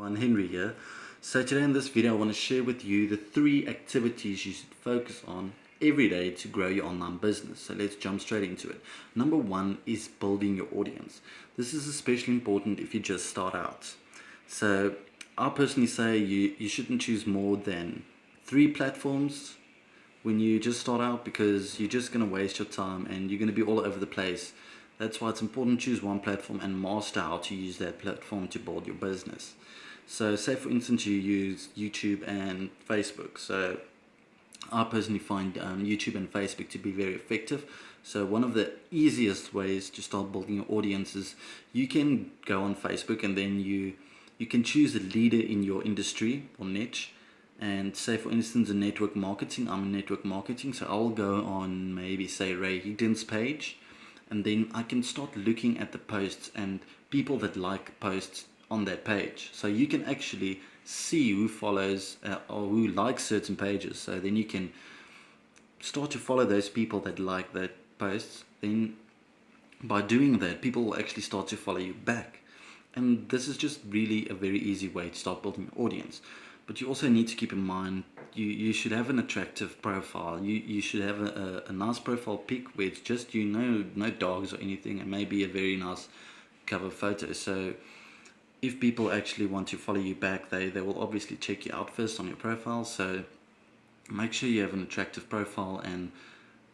Henry here. So today in this video I want to share with you the 3 activities you should focus on every day to grow your online business. So let's jump straight into it. Number 1 is building your audience. This is especially important if you just start out. So I personally say you shouldn't choose more than 3 platforms when you just start out, because you're just going to waste your time and you're going to be all over the place. That's why it's important to choose one platform and master how to use that platform to build your business. So say for instance you use YouTube and Facebook. So I personally find YouTube and Facebook to be very effective. So one of the easiest ways to start building your audience is you can go on Facebook, and then you can choose a leader in your industry or niche. And say for instance in network marketing, I'm in network marketing, so I'll go on maybe say Ray Higdon's page, and then I can start looking at the posts and people that like posts on that page. So you can actually see who follows or who likes certain pages. So then you can start to follow those people that like that posts. Then by doing that, people will actually start to follow you back. And this is just really a very easy way to start building your audience. But you also need to keep in mind, you should have an attractive profile. You should have a nice profile pic where it's just no dogs or anything, and maybe a very nice cover photo. So if people actually want to follow you back, they will obviously check you out first on your profile. So make sure you have an attractive profile and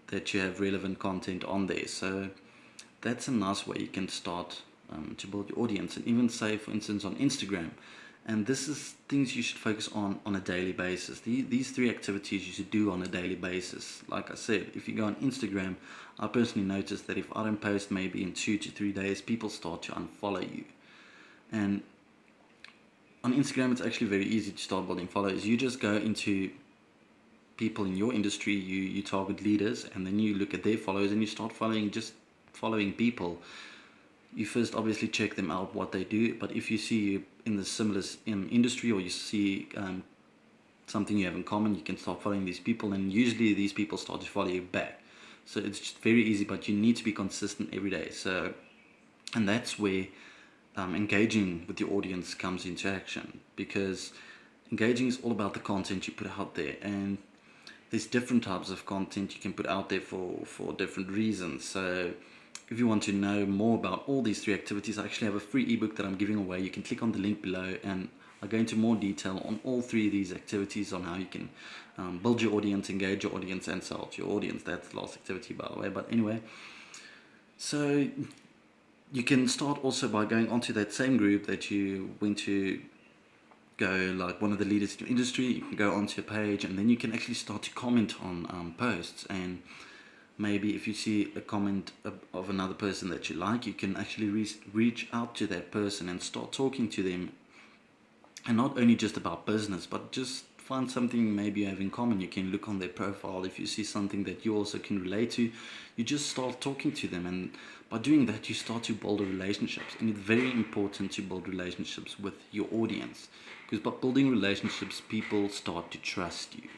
that you have relevant content on there. So that's a nice way you can start to build your audience. And even say for instance on Instagram, and this is things you should focus on a daily basis. These 3 activities you should do on a daily basis. Like I said, if you go on Instagram, I personally noticed that if I don't post maybe in 2 to 3 days, people start to unfollow you. And on Instagram, it's actually very easy to start building followers. You just go into people in your industry, you target leaders, and then you look at their followers and you start following people. You first obviously check them out, what they do, but if you see in the similar industry, or you see something you have in common, you can start following these people, and usually these people start to follow you back. So it's just very easy, but you need to be consistent every day. So, and that's where engaging with your audience comes into action, because engaging is all about the content you put out there, and there's different types of content you can put out there for different reasons. So if you want to know more about all these 3 activities, I actually have a free ebook that I'm giving away. You can click on the link below, and I go into more detail on all 3 of these activities, on how you can build your audience, engage your audience, and sell to your audience. That's the last activity, by the way. But anyway, so you can start also by going onto that same group that you went to go, like one of the leaders in your industry. You can go onto a page, and then you can actually start to comment on posts. And maybe if you see a comment of another person that you like, you can actually reach out to that person and start talking to them. And not only just about business, but just find something maybe you have in common. You can look on their profile. If you see something that you also can relate to, you just start talking to them. And by doing that, you start to build relationships. And it's very important to build relationships with your audience, because by building relationships, people start to trust you.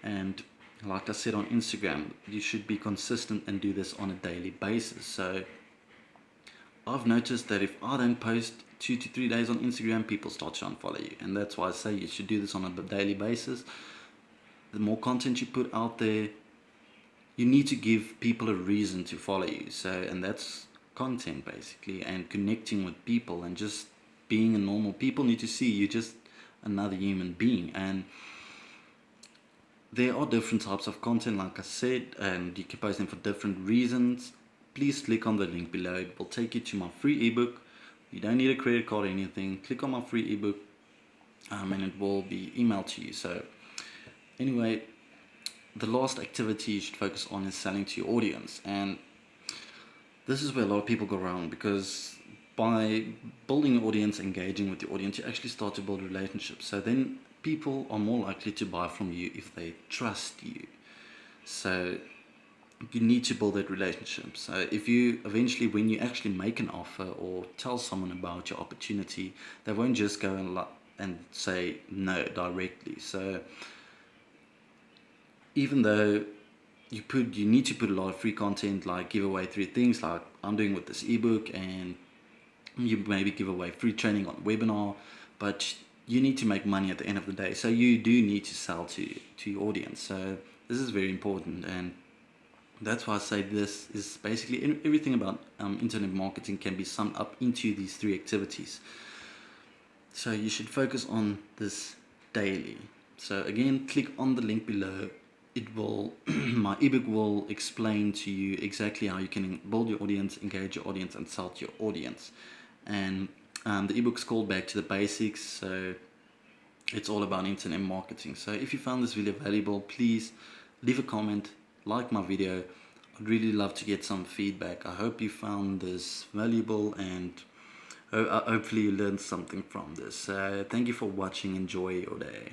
And like I said on Instagram, you should be consistent and do this on a daily basis. So I've noticed that if I don't post 2 to 3 days on Instagram, people start to unfollow you. And that's why I say you should do this on a daily basis. The more content you put out there, you need to give people a reason to follow you. So, and that's content basically, and connecting with people, and just being a normal. People need to see you just another human being. And there are different types of content, like I said, and you can post them for different reasons. Please click on the link below. It will take you to my free ebook. You don't need a credit card or anything. Click on my free ebook, and it will be emailed to you. So anyway, the last activity you should focus on is selling to your audience. And this is where a lot of people go wrong, because by building an audience, engaging with your audience, you actually start to build relationships. So then people are more likely to buy from you if they trust you. So you need to build that relationship. So if you eventually, when you actually make an offer or tell someone about your opportunity, they won't just go and say no directly. So even though you need to put a lot of free content, like give away 3 things like I'm doing with this ebook, and you maybe give away free training on webinar, but you need to make money at the end of the day. So you do need to sell to your audience. So this is very important, and that's why I say this is basically everything about internet marketing can be summed up into these three activities. So you should focus on this daily. So again, click on the link below. It will my ebook will explain to you exactly how you can build your audience, engage your audience, and sell to your audience. And the ebook's called Back to the Basics. So it's all about internet marketing. So if you found this video valuable, please leave a comment, like my video. I'd really love to get some feedback. I hope you found this valuable, and hopefully you learned something from this. Thank you for watching. Enjoy your day.